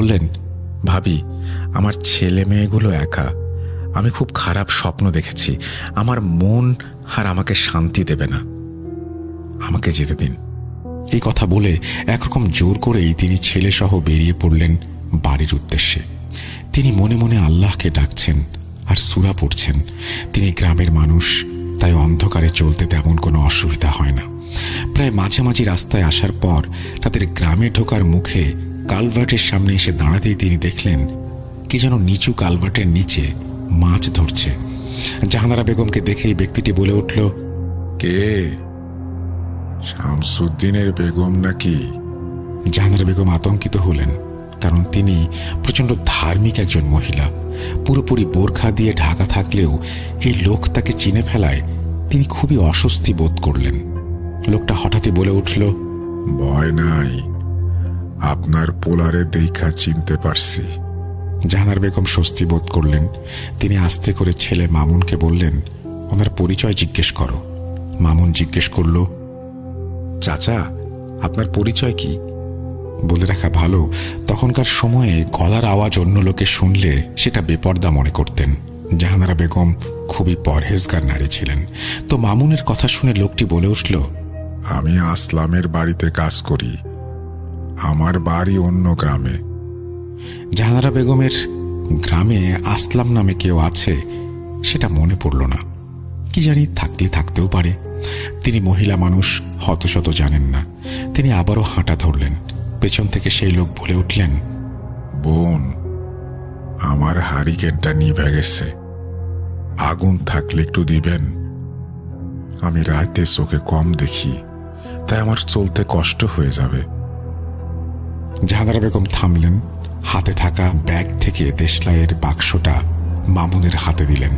বললেন, ভাবি, আমার ছেলে মেয়েগুলো একা। আমি খুব খারাপ স্বপ্ন দেখেছি। আমার মন আর আমাকে শান্তি দেবে না। আমাকে যেতে দিন। এই কথা বলে একরকম জোর করেই তিনি ছেলেসহ বেরিয়ে পড়লেন বাড়ির উদ্দেশ্যে। তিনি মনে মনে আল্লাহকে ডাকছেন আর সূরা পড়ছেন। তিনি গ্রামের মানুষ, তাই অন্ধকারে চলতে তেমন কোনো অসুবিধা হয় না। প্রায় মাঝামাঝি রাস্তায় আসার পর তাদের গ্রামে ঢোকার মুখে কালভার্টের সামনে এসে দাঁড়াতেই তিনি দেখলেন কি যেন নিচু কালভার্টের নিচে মাছ ধরছে। জাহানারা বেগমকে দেখেই ব্যক্তিটি বলে উঠল, কে? শামসুদ্দিনের বেগম নাকি? জাহানারা বেগম আতঙ্কিত হলেন, কারণ তিনি প্রচণ্ড ধার্মিক একজন মহিলা। পুরোপুরি বোরখা দিয়ে ঢাকা থাকলেও এই লোক তাকে চিনে ফেলায় তিনি খুবই অস্বস্তি বোধ করলেন। লোকটা হঠাৎই বলে উঠল, ভয় নাই, আপনার পোলারে দেখা চিনতে পারছি। জাহানারা বেগম স্বস্তি বোধ করলেন। তিনি আস্তে করে ছেলে মামুনকে বললেন, ওনার পরিচয় জিজ্ঞেস করো। মামুন জিজ্ঞেস করল, চাচা, আপনার পরিচয় কি? বলে রাখা ভালো, তখনকার সময়ে গলার আওয়াজ অন্য লোকে শুনলে সেটা বেপর্দা মনে করতেন। জাহানারা বেগম খুবই পরহেজগার নারী ছিলেন। তো মামুনের কথা শুনে লোকটি বলে উঠল, আমি আসলামের বাড়িতে কাজ করি। আমার বাড়ি অন্য গ্রামে। জাহানারা বেগমের গ্রামে আসলাম নামে কেউ আছে সেটা মনে পড়ল না। কি জানি, থাকতেও পারে। তিনি মহিলা মানুষ, হতশত জানেন না। তিনি আবারও হাঁটা ধরলেন। পেছন থেকে সেই লোক বলে উঠলেন, বোন, আমার হারিকেনটা নিভে গেছে। আগুন থাকলে একটু দিবেন। আমি রাতে চোখে কম দেখি, তাই আমার চলতে কষ্ট হয়ে যাবে। জাহানারা বেগম থামলেন। হাতে থাকা ব্যাগ থেকে দেশলাইয়ের বাক্সটা মামুনের হাতে দিলেন।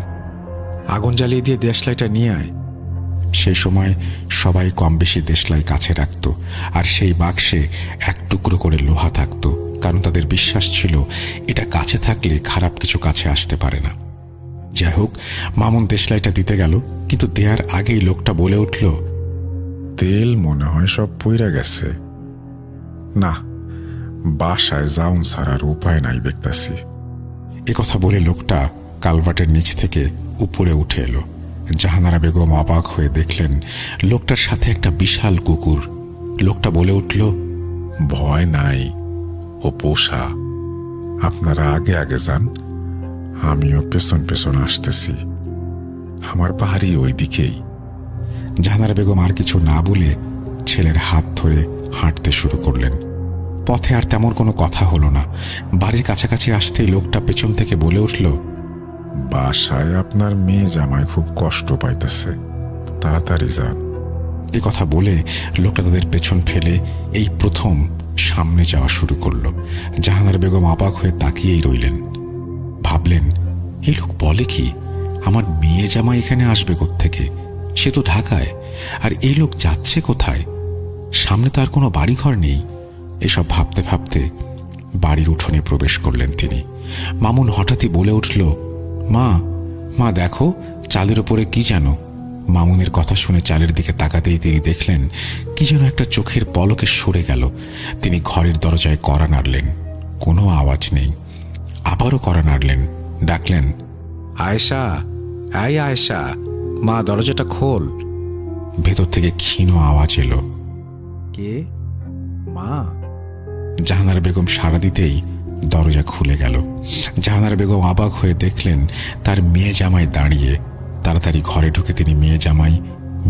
আগুন জ্বালিয়ে দিয়ে দেশলাইটা নিয়ে আয়। সেই সময় সবাই কম বেশি দেশলাই কাছে রাখত, আর সেই বাক্সে এক টুকরো করে লোহা থাকত, কারণ তাদের বিশ্বাস ছিল এটা কাছে থাকলে খারাপ কিছু কাছে আসতে পারে না। যাই হোক, মামুন দেশলাইটা দিতে গেল, কিন্তু দেয়ার আগেই লোকটা বলে উঠল, তেল মনে হয় সব পইরা গেছে। না, বাসায় যাউন ছাড়ার উপায় নাই দেখতেছি। এ কথা বলে লোকটা কালভার্টের নিচ থেকে উপরে উঠে এলো। জাহানারা বেগম অবাক হয়ে দেখলেন লোকটার সাথে একটা বিশাল কুকুর। লোকটা বলে উঠল, ভয় নাই, ও পোষা। আপনারা আগে আগে যান, আমিও পেছন পেছন আসতেছি। আমার বাড়ি ওই দিকেই। জাহানারা বেগম আর কিছু না বলে ছেলের হাত ধরে হাঁটতে শুরু করলেন। পথে আর তেমন কোনো কথা হলো না। বাড়ির কাছাকাছি আসতেই লোকটা পেছন থেকে বলে উঠল, বাসায় আপনার মেয়ে জামাই খুব কষ্ট পাইতেছে, তাড়াতাড়ি যান। এ কথা বলে লোকটা তাদের পেছন ফেলে এই প্রথম সামনে যাওয়া শুরু করলো। জাহানারা বেগম অবাক হয়ে তাকিয়েই রইলেন। ভাবলেন, এই লোক বলে কি? আমার মেয়ে জামাই এখানে আসবে কোত্থেকে? সে তো ঢাকায়। আর এই লোক যাচ্ছে কোথায়? সামনে তার কোনো বাড়িঘর নেই। এসব ভাবতে ভাবতে বাড়ির উঠোনে প্রবেশ করলেন তিনি। মামুন হঠাৎই বলে উঠল, মা দেখো, চালের ওপরে কি যেন। মামুনের কথা শুনে চালের দিকে তাকাতেই তিনি দেখলেন কি যেন একটা চোখের পলকে সরে গেল। তিনি ঘরের দরজায় কড়া নাড়লেন, কোনো আওয়াজ নেই। আবারও কড়া নাড়লেন, ডাকলেন, আয়েশা, আয়েশা, মা, দরজাটা খোল। ভেতর থেকে ক্ষীণ আওয়াজ এলো, কে? মা। জাহানারা বেগম সাড়া দিতেই দরজা খুলে গেল। জাহানারা বেগম অবাক হয়ে দেখলেন তার মেয়ে জামাই দাঁড়িয়ে। তাড়াতাড়ি ঘরে ঢুকে তিনি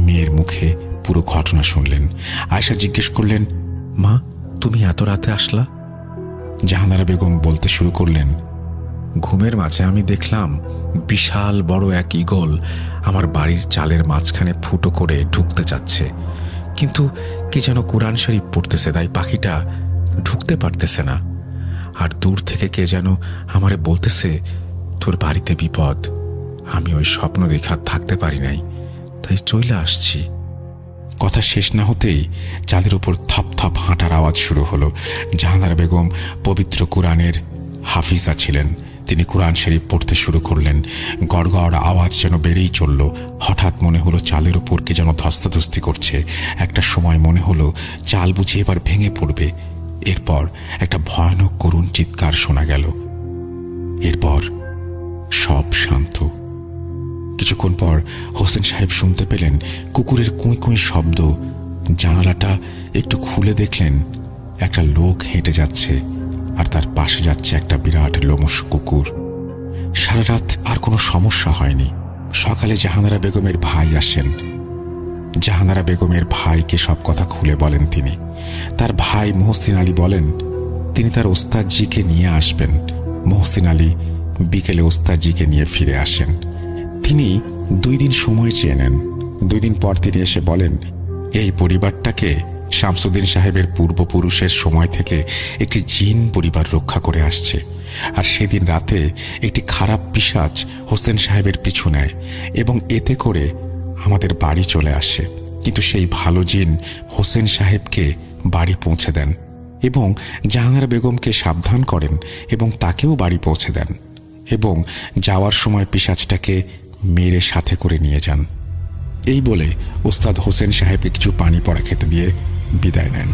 মেয়ের মুখে পুরো ঘটনা শুনলেন। আয়েশা জিজ্ঞেস করলেন, মা, তুমি এত রাতে আসলা? জাহানারা বেগম বলতে শুরু করলেন, ঘুমের মাঝে আমি দেখলাম বিশাল বড় এক ঈগল আমার বাড়ির চালের মাঝখানে ফুটো করে ঢুকতে যাচ্ছে, কিন্তু কি যেন কুরআন শরীফ পড়তেছে, তাই পাখিটা ঢুকতে পারতেছে না। আর দূর থেকে কে যেন আমারে বলতেছে, তোর বাড়িতে বিপদ। আমি ওই স্বপ্ন দেখা থাকতে পারি নাই, তাই চলে আসছি। কথা শেষ না হতেই চাঁদের উপর থপ থপ হাঁটার আওয়াজ শুরু হলো। জাহানারা বেগম পবিত্র কুরআনের হাফিজা ছিলেন। তিনি কুরআন শরীফ পড়তে শুরু করলেন। গড়গড় আওয়াজ যেন বেড়েই চলল। হঠাৎ মনে হলো চালের উপর কে যেন ধস্তাধস্তি করছে। একটা সময় মনে হলো চাল বুঝি এবার ভেঙে পড়বে। এরপর একটা ভয়ানক করুণ চিৎকার শোনা গেল। এরপর সব শান্ত। কিছুক্ষণ পর হোসেন সাহেব শুনতে পেলেন কুকুরের কুঁই কুঁই শব্দ। জানালাটা একটু খুলে দেখলেন একটা লোক হেঁটে যাচ্ছে, আর তার পাশে যাচ্ছে একটা বিরাট লোমশ কুকুর। সারা রাত আর কোনো সমস্যা হয়নি। সকালে জাহানারা বেগমের ভাই আসেন। জাহানারা বেগমের ভাইকে সব কথা খুলে বলেন তিনি। তার ভাই মহসিন আলী বলেন তিনি তার ওস্তাদজিকে নিয়ে আসবেন। মহসিন আলী বিকেলে ওস্তাদজিকে নিয়ে ফিরে আসেন। তিনি 2 দিন সময় চেয়ে নেন। 2 দিন পর তিনি এসে বলেন এই পরিবারটাকে শামসুদ্দিন সাহেবের পূর্বপুরুষের সময় থেকে একটি জিন পরিবার রক্ষা করে আসছে, আর সেদিন রাতে একটি খারাপ পিশাচ হোসেন সাহেবের পিছু নেয় এবং এতে করে আমাদের বাড়ি চলে আসে। কিন্তু সেই ভালো জিন হোসেন সাহেবকে বাড়ি পৌঁছে দেন এবং জাহানারা বেগমকে সাবধান করেন এবং তাকেও বাড়ি পৌঁছে দেন, এবং যাওয়ার সময় পিশাচটাকে মেরে সাথে করে নিয়ে যান। এই বলে ওস্তাদ হোসেন সাহেবকে কিছু পানি পড়া খেতে দিয়ে বিদায় নেন।